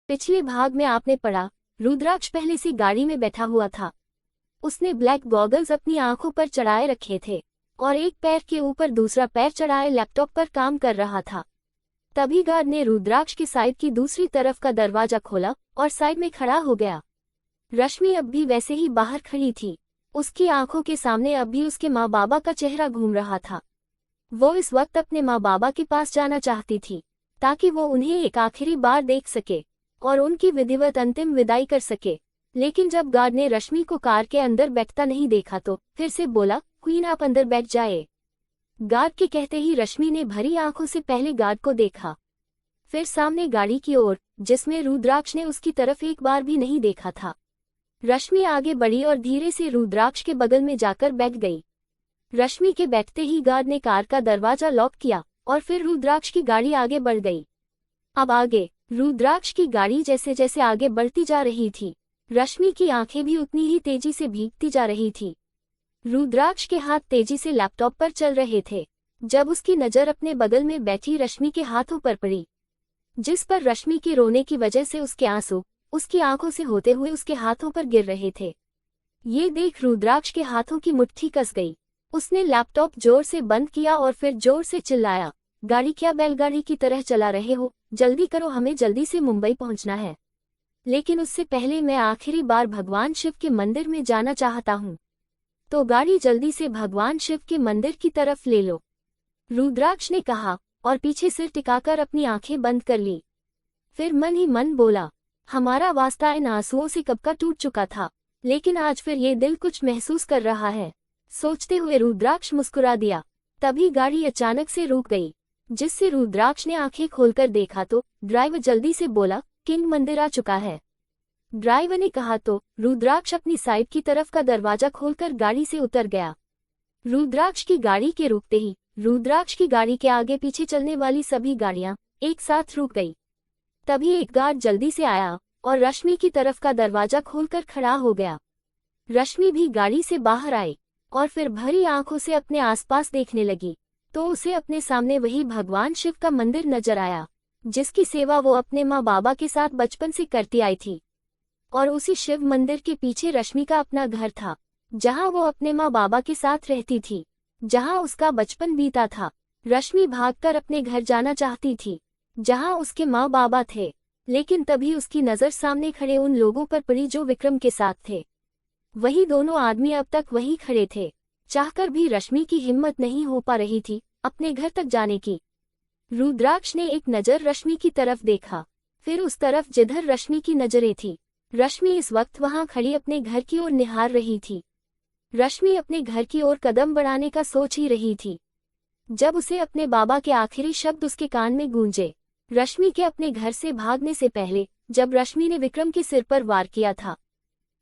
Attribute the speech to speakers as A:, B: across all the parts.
A: पिछले भाग में आपने पढ़ा, रुद्राक्ष पहले से गाड़ी में बैठा हुआ था। उसने ब्लैक गॉगल्स अपनी आंखों पर चढ़ाए रखे थे और एक पैर के ऊपर दूसरा पैर चढ़ाए लैपटॉप पर काम कर रहा था। तभी गार्ड ने रुद्राक्ष की साइड की दूसरी तरफ का दरवाजा खोला और साइड में खड़ा हो गया। रश्मि अब भी वैसे ही बाहर खड़ी थी। उसकी आंखों के सामने अब भी उसके माँ बाबा का चेहरा घूम रहा था। वो इस वक्त अपने माँ बाबा के पास जाना चाहती थी ताकि वो उन्हें एक आखिरी बार देख सके और उनकी विधिवत अंतिम विदाई कर सके। लेकिन जब गार्ड ने रश्मि को कार के अंदर बैठता नहीं देखा तो फिर से बोला, क्वीन आप अंदर बैठ जाए। गार्ड के कहते ही रश्मि ने भरी आंखों से पहले गार्ड को देखा, फिर सामने गाड़ी की ओर जिसमें रुद्राक्ष ने उसकी तरफ एक बार भी नहीं देखा था। रश्मि आगे बढ़ी और धीरे से रुद्राक्ष के बगल में जाकर बैठ गई। रश्मि के बैठते ही गार्ड ने कार का दरवाजा लॉक किया और फिर रुद्राक्ष की गाड़ी आगे बढ़ गई। अब आगे रुद्राक्ष की गाड़ी जैसे जैसे आगे बढ़ती जा रही थी, रश्मि की आंखें भी उतनी ही तेजी से भीगती जा रही थी। रुद्राक्ष के हाथ तेजी से लैपटॉप पर चल रहे थे जब उसकी नज़र अपने बगल में बैठी रश्मि के हाथों पर पड़ी, जिस पर रश्मि के रोने की वजह से उसके आंसू उसकी आंखों से होते हुए उसके हाथों पर गिर रहे थे। ये देख रुद्राक्ष के हाथों की मुट्ठी कस गई। उसने लैपटॉप जोर से बंद किया और फिर जोर से चिल्लाया, गाड़ी क्या बैलगाड़ी की तरह चला रहे हो? जल्दी करो, हमें जल्दी से मुंबई पहुंचना है। लेकिन उससे पहले मैं आखिरी बार भगवान शिव के मंदिर में जाना चाहता हूं। तो गाड़ी जल्दी से भगवान शिव के मंदिर की तरफ ले लो, रुद्राक्ष ने कहा और पीछे सिर टिकाकर अपनी आंखें बंद कर ली। फिर मन ही मन बोला, हमारा वास्ता इन आंसुओं से कब का टूट चुका था, लेकिन आज फिर ये दिल कुछ महसूस कर रहा है। सोचते हुए रुद्राक्ष मुस्कुरा दिया। तभी गाड़ी अचानक से रुक गई, जिससे रुद्राक्ष ने आंखें खोलकर देखा तो ड्राइवर जल्दी से बोला, किंग मंदिर आ चुका है। ड्राइवर ने कहा तो रुद्राक्ष अपनी साइड की तरफ का दरवाजा खोलकर गाड़ी से उतर गया। रुद्राक्ष की गाड़ी के रुकते ही रुद्राक्ष की गाड़ी के आगे पीछे चलने वाली सभी गाड़ियां एक साथ रुक गई। तभी एक गार्ड जल्दी से आया और रश्मि की तरफ का दरवाजा खोलकर खड़ा हो गया। रश्मि भी गाड़ी से बाहर आई और फिर भरी आंखों से अपने आसपास देखने लगी तो उसे अपने सामने वही भगवान शिव का मंदिर नजर आया, जिसकी सेवा वो अपने माँ बाबा के साथ बचपन से करती आई थी। और उसी शिव मंदिर के पीछे रश्मि का अपना घर था, जहाँ वो अपने माँ बाबा के साथ रहती थी, जहाँ उसका बचपन बीता था। रश्मि भागकर अपने घर जाना चाहती थी जहाँ उसके माँ बाबा थे, लेकिन तभी उसकी नज़र सामने खड़े उन लोगों पर पड़ी जो विक्रम के साथ थे। वही दोनों आदमी अब तक वहीं खड़े थे। चाहकर भी रश्मि की हिम्मत नहीं हो पा रही थी अपने घर तक जाने की। रुद्राक्ष ने एक नज़र रश्मि की तरफ देखा, फिर उस तरफ जिधर रश्मि की नजरें थी। रश्मि इस वक्त वहां खड़ी अपने घर की ओर निहार रही थी। रश्मि अपने घर की ओर कदम बढ़ाने का सोच ही रही थी जब उसे अपने बाबा के आखिरी शब्द उसके कान में गूंजे। रश्मि के अपने घर से भागने से पहले जब रश्मि ने विक्रम के सिर पर वार किया था,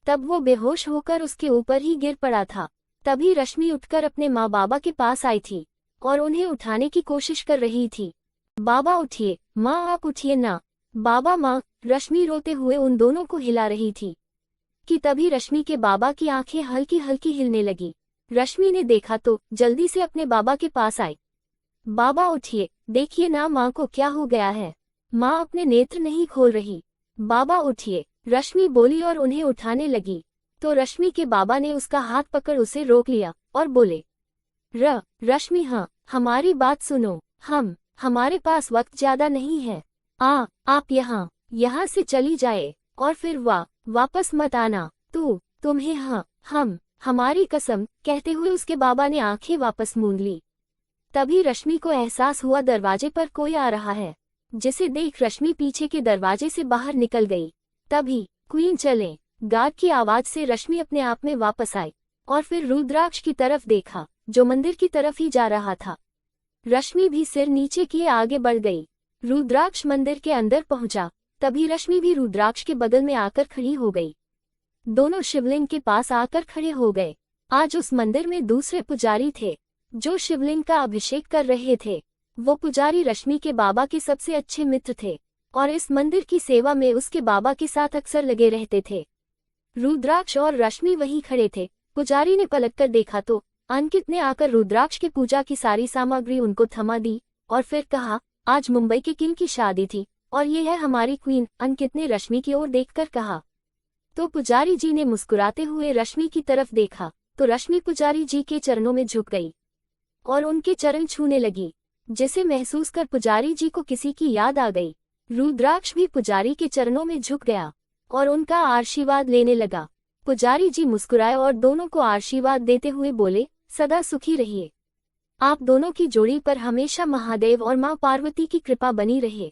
A: तब वो बेहोश होकर उसके ऊपर ही गिर पड़ा था। तभी रश्मि उठकर अपने माँ बाबा के पास आई थी और उन्हें उठाने की कोशिश कर रही थी। बाबा उठिए, माँ आप उठिए ना, बाबा माँ, रश्मि रोते हुए उन दोनों को हिला रही थी कि तभी रश्मि के बाबा की आंखें हल्की हल्की हिलने लगी। रश्मि ने देखा तो जल्दी से अपने बाबा के पास आई। बाबा उठिए, देखिए ना माँ को क्या हो गया है, माँ अपने नेत्र नहीं खोल रही। बाबा उठिए, रश्मि बोली और उन्हें उठाने लगी तो रश्मि के बाबा ने उसका हाथ पकड़ उसे रोक लिया और बोले, रश्मि हाँ, हमारी बात सुनो, हमारे पास वक्त ज्यादा नहीं है। आप यहाँ से चली जाए और फिर वापस मत आना। तुम्हें हमारी कसम, कहते हुए उसके बाबा ने आंखें वापस मूंद ली। तभी रश्मि को एहसास हुआ दरवाजे पर कोई आ रहा है, जिसे देख रश्मि पीछे के दरवाजे से बाहर निकल गई। तभी क्वीन चले, गार्ड की आवाज से रश्मि अपने आप में वापस आई और फिर रुद्राक्ष की तरफ देखा जो मंदिर की तरफ ही जा रहा था। रश्मि भी सिर नीचे किए आगे बढ़ गई। रुद्राक्ष मंदिर के अंदर पहुंचा, तभी रश्मि भी रुद्राक्ष के बगल में आकर खड़ी हो गई। दोनों शिवलिंग के पास आकर खड़े हो गए। आज उस मंदिर में दूसरे पुजारी थे जो शिवलिंग का अभिषेक कर रहे थे। वो पुजारी रश्मि के बाबा के सबसे अच्छे मित्र थे और इस मंदिर की सेवा में उसके बाबा के साथ अक्सर लगे रहते थे। रुद्राक्ष और रश्मि वहीं खड़े थे। पुजारी ने पलटकर देखा तो अंकित ने आकर रुद्राक्ष के पूजा की सारी सामग्री उनको थमा दी और फिर कहा, आज मुंबई के किंग की शादी थी और ये है हमारी क्वीन, अंकित ने रश्मि की ओर देखकर कहा। तो पुजारी जी ने मुस्कुराते हुए रश्मि की तरफ देखा तो रश्मि पुजारी जी के चरणों में झुक गई और उनके चरण छूने लगी, जिसे महसूस कर पुजारी जी को किसी की याद आ गई। रुद्राक्ष भी पुजारी के चरणों में झुक गया और उनका आशीर्वाद लेने लगा। पुजारी जी मुस्कुराए और दोनों को आशीर्वाद देते हुए बोले, सदा सुखी रहिए। आप दोनों की जोड़ी पर हमेशा महादेव और मां पार्वती की कृपा बनी रहे।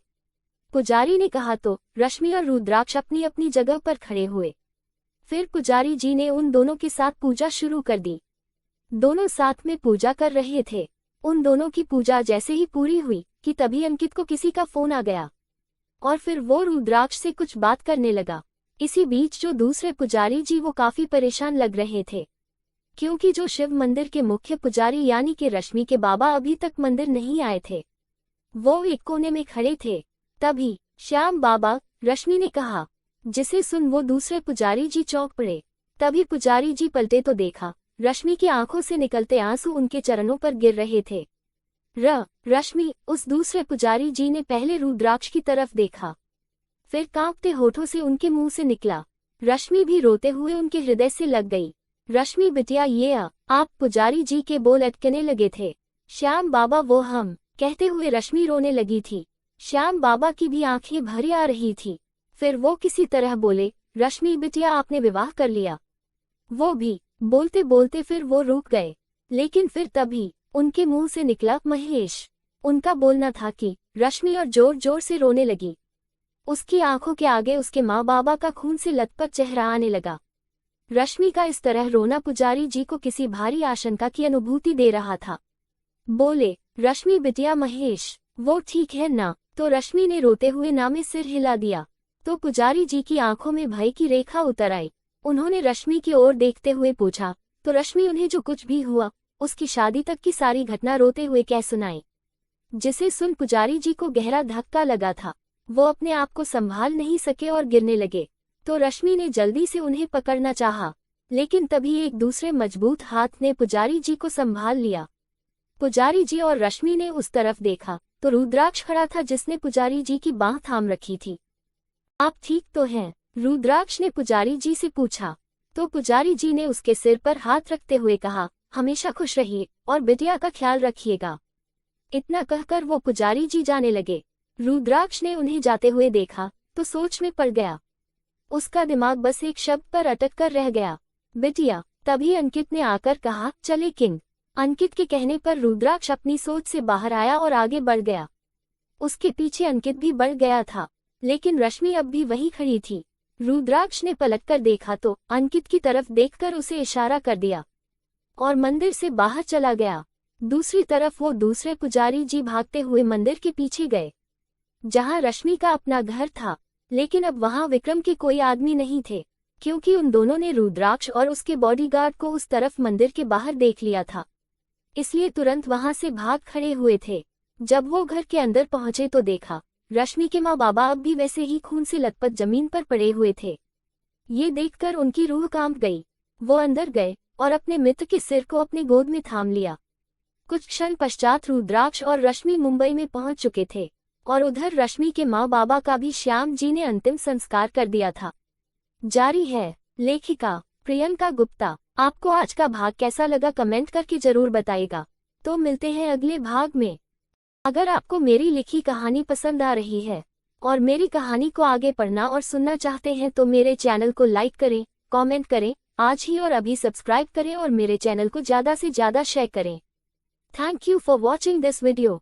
A: पुजारी ने कहा तो रश्मि और रुद्राक्ष अपनी अपनी जगह पर खड़े हुए। फिर पुजारी जी ने उन दोनों के साथ पूजा शुरू कर दी। दोनों साथ में पूजा कर रहे थे। उन दोनों की पूजा जैसे ही पूरी हुई कि तभी अंकित को किसी का फोन आ गया और फिर वो रुद्राक्ष से कुछ बात करने लगा। इसी बीच जो दूसरे पुजारी जी वो काफी परेशान लग रहे थे, क्योंकि जो शिव मंदिर के मुख्य पुजारी यानी कि रश्मि के बाबा अभी तक मंदिर नहीं आए थे। वो एक कोने में खड़े थे। तभी श्याम बाबा, रश्मि ने कहा, जिसे सुन वो दूसरे पुजारी जी चौंक पड़े। तभी पुजारी जी पलटे तो देखा रश्मि की आंखों से निकलते आंसू उनके चरणों पर गिर रहे थे। रश्मि, उस दूसरे पुजारी जी ने पहले रुद्राक्ष की तरफ देखा, फिर कांपते होठों से उनके मुंह से निकला। रश्मि भी रोते हुए उनके हृदय से लग गई। रश्मि बिटिया, ये आप पुजारी जी के बोल अटकने लगे थे। श्याम बाबा, वो हम कहते हुए रश्मि रोने लगी थी। श्याम बाबा की भी आंखें भरी आ रही थी। फिर वो किसी तरह बोले, रश्मि बिटिया, आपने विवाह कर लिया। वो भी बोलते बोलते फिर वो रुक गए, लेकिन फिर तभी उनके मुंह से निकला, महेश। उनका बोलना था कि रश्मि और जोर जोर से रोने लगी। उसकी आंखों के आगे उसके माँ बाबा का खून से लथपथ चेहरा आने लगा। रश्मि का इस तरह रोना पुजारी जी को किसी भारी आशंका की अनुभूति दे रहा था। बोले, रश्मि बिटिया, महेश वो ठीक है ना? तो रश्मि ने रोते हुए ना में सिर हिला दिया। तो पुजारी जी की आंखों में भय की रेखा उतर आई। उन्होंने रश्मि की ओर देखते हुए पूछा, तो रश्मि उन्हें जो कुछ भी हुआ उसकी शादी तक की सारी घटना रोते हुए कह सुनाई, जिसे सुन पुजारी जी को गहरा धक्का लगा था। वो अपने आप को संभाल नहीं सके और गिरने लगे। तो रश्मि ने जल्दी से उन्हें पकड़ना चाहा, लेकिन तभी एक दूसरे मजबूत हाथ ने पुजारी जी को संभाल लिया। पुजारी जी और रश्मि ने उस तरफ देखा तो रुद्राक्ष खड़ा था, जिसने पुजारी जी की बांह थाम रखी थी। आप ठीक तो हैं? रुद्राक्ष ने पुजारी जी से पूछा। तो पुजारी जी ने उसके सिर पर हाथ रखते हुए कहा, हमेशा खुश रहिए और बिटिया का ख्याल रखिएगा। इतना कहकर वो पुजारी जी जाने लगे। रुद्राक्ष ने उन्हें जाते हुए देखा तो सोच में पड़ गया। उसका दिमाग बस एक शब्द पर अटक कर रह गया, बिटिया। तभी अंकित ने आकर कहा, चले किंग। अंकित के कहने पर रुद्राक्ष अपनी सोच से बाहर आया और आगे बढ़ गया। उसके पीछे अंकित भी बढ़ गया था, लेकिन रश्मि अब भी वहीं खड़ी थी। रुद्राक्ष ने पलटकर देखा तो अंकित की तरफ देखकर उसे इशारा कर दिया और मंदिर से बाहर चला गया। दूसरी तरफ वो दूसरे पुजारी जी भागते हुए मंदिर के पीछे गए, जहां रश्मि का अपना घर था। लेकिन अब वहां विक्रम के कोई आदमी नहीं थे, क्योंकि उन दोनों ने रुद्राक्ष और उसके बॉडीगार्ड को उस तरफ मंदिर के बाहर देख लिया था, इसलिए तुरंत वहां से भाग खड़े हुए थे। जब वो घर के अंदर पहुंचे तो देखा रश्मि के माँ बाबा अब भी वैसे ही खून से लथपथ जमीन पर पड़े हुए थे। ये देखकर उनकी रूह कांप गई। वो अंदर गए और अपने मित्र के सिर को अपने गोद में थाम लिया। कुछ क्षण पश्चात रुद्राक्ष और रश्मि मुंबई में पहुंच चुके थे और उधर रश्मि के माँ बाबा का भी श्याम जी ने अंतिम संस्कार कर दिया था। जारी है लेखिका प्रियंका गुप्ता। आपको आज का भाग कैसा लगा कमेंट करके जरूर बताइएगा। तो मिलते हैं अगले भाग में। अगर आपको मेरी लिखी कहानी पसंद आ रही है और मेरी कहानी को आगे पढ़ना और सुनना चाहते हैं तो मेरे चैनल को लाइक करें, कमेंट करें आज ही और अभी सब्सक्राइब करें और मेरे चैनल को ज़्यादा से ज़्यादा शेयर करें। Thank you for watching this video.